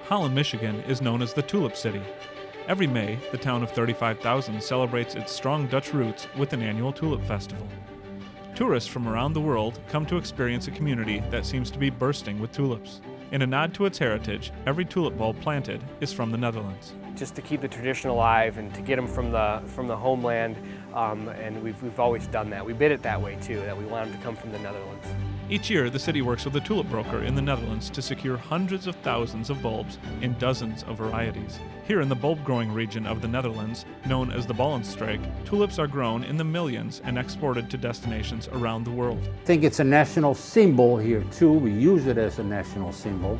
Holland, Michigan is known as the Tulip City. Every May, the town of 35,000 celebrates its strong Dutch roots with an annual tulip festival. Tourists from around the world come to experience a community that seems to be bursting with tulips. In a nod to its heritage, every tulip bulb planted is from the Netherlands. Just to keep the tradition alive and to get them from the homeland, and we've always done that. We bid it that way too, that we want them to come from the Netherlands. Each year, the city works with a tulip broker in the Netherlands to secure hundreds of thousands of bulbs in dozens of varieties. Here in the bulb-growing region of the Netherlands, known as the Ballenstreek, tulips are grown in the millions and exported to destinations around the world. I think it's a national symbol here too. We use it as a national symbol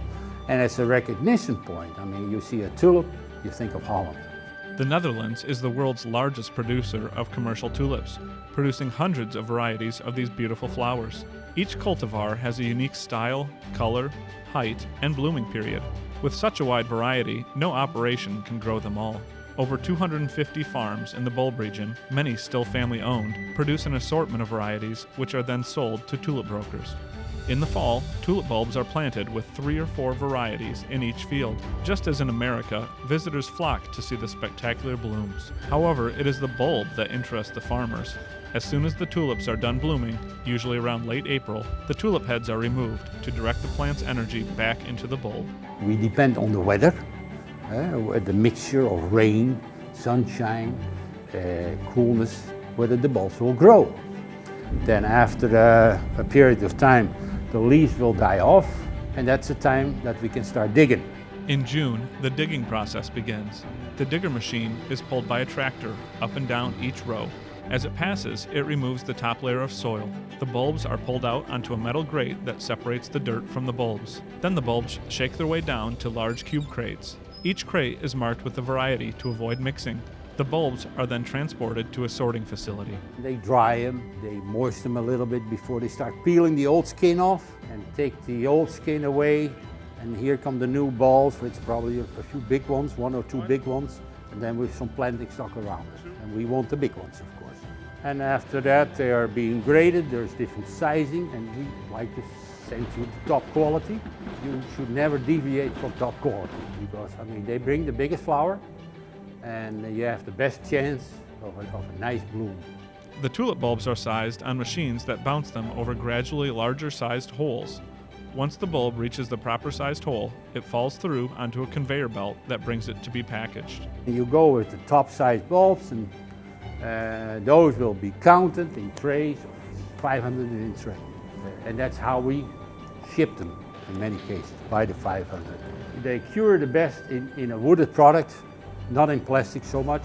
and as a recognition point. I mean, you see a tulip, you think of Holland. The Netherlands is the world's largest producer of commercial tulips, producing hundreds of varieties of these beautiful flowers. Each cultivar has a unique style, color, height, and blooming period. With such a wide variety, no operation can grow them all. Over 250 farms in the bulb region, many still family-owned, produce an assortment of varieties which are then sold to tulip brokers. In the fall, tulip bulbs are planted with 3 or 4 varieties in each field. Just as in America, visitors flock to see the spectacular blooms. However, it is the bulb that interests the farmers. As soon as the tulips are done blooming, usually around late April, the tulip heads are removed to direct the plant's energy back into the bulb. We depend on the weather, the mixture of rain, sunshine, coolness, whether the bulbs will grow. Then after a period of time, the leaves will die off, and that's the time that we can start digging. In June, the digging process begins. The digger machine is pulled by a tractor up and down each row. As it passes, it removes the top layer of soil. The bulbs are pulled out onto a metal grate that separates the dirt from the bulbs. Then the bulbs shake their way down to large cube crates. Each crate is marked with a variety to avoid mixing. The bulbs are then transported to a sorting facility. They dry them, they moisten them a little bit before they start peeling the old skin off and take the old skin away. And here come the new bulbs, which probably a few big ones, 1 or 2 big ones, and then with some planting stock around it. And we want the big ones, of course. And after that, they are being graded. There's different sizing, and we like to send you the top quality. You should never deviate from top quality because, I mean, they bring the biggest flower, and you have the best chance of a nice bloom. The tulip bulbs are sized on machines that bounce them over gradually larger sized holes. Once the bulb reaches the proper sized hole, it falls through onto a conveyor belt that brings it to be packaged. You go with the top sized bulbs, and those will be counted in trays, 500 in a tray. And that's how we ship them in many cases, by the 500. They cure the best in a wooded product. Not in plastic so much,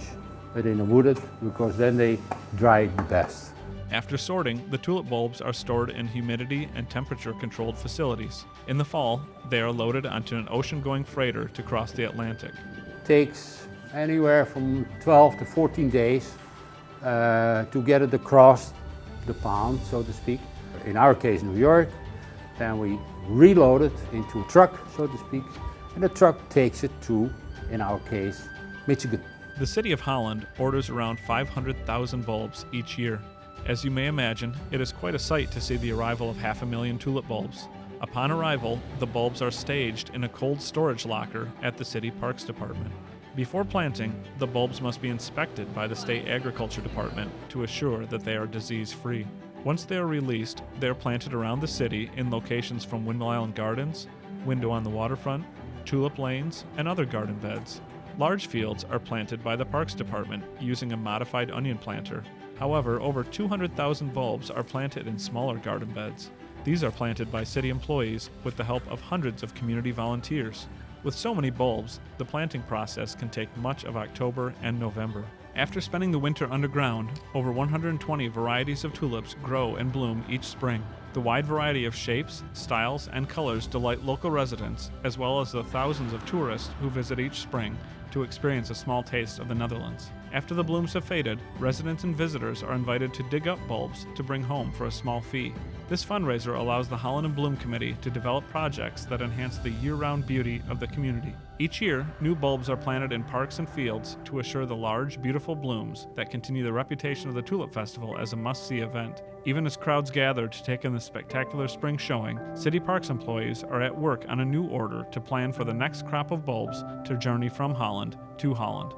but in a wooded, because then they dry the best. After sorting, the tulip bulbs are stored in humidity and temperature-controlled facilities. In the fall, they are loaded onto an ocean-going freighter to cross the Atlantic. It takes anywhere from 12 to 14 days to get it across the pond, so to speak. In our case, New York. Then we reload it into a truck, so to speak, and the truck takes it to, in our case, Michigan. The City of Holland orders around 500,000 bulbs each year. As you may imagine, it is quite a sight to see the arrival of 500,000 tulip bulbs. Upon arrival, the bulbs are staged in a cold storage locker at the City Parks Department. Before planting, the bulbs must be inspected by the State Agriculture Department to assure that they are disease-free. Once they are released, they are planted around the city in locations from Windmill Island Gardens, Window on the Waterfront, tulip lanes, and other garden beds. Large fields are planted by the Parks Department using a modified onion planter. However, over 200,000 bulbs are planted in smaller garden beds. These are planted by city employees with the help of hundreds of community volunteers. With so many bulbs, the planting process can take much of October and November. After spending the winter underground, over 120 varieties of tulips grow and bloom each spring. The wide variety of shapes, styles, and colors delight local residents, as well as the thousands of tourists who visit each spring to experience a small taste of the Netherlands. After the blooms have faded, residents and visitors are invited to dig up bulbs to bring home for a small fee. This fundraiser allows the Holland and Bloom Committee to develop projects that enhance the year-round beauty of the community. Each year, new bulbs are planted in parks and fields to assure the large, beautiful blooms that continue the reputation of the Tulip Festival as a must-see event. Even as crowds gather to take in the spectacular spring showing, City Parks employees are at work on a new order to plan for the next crop of bulbs to journey from Holland to Holland.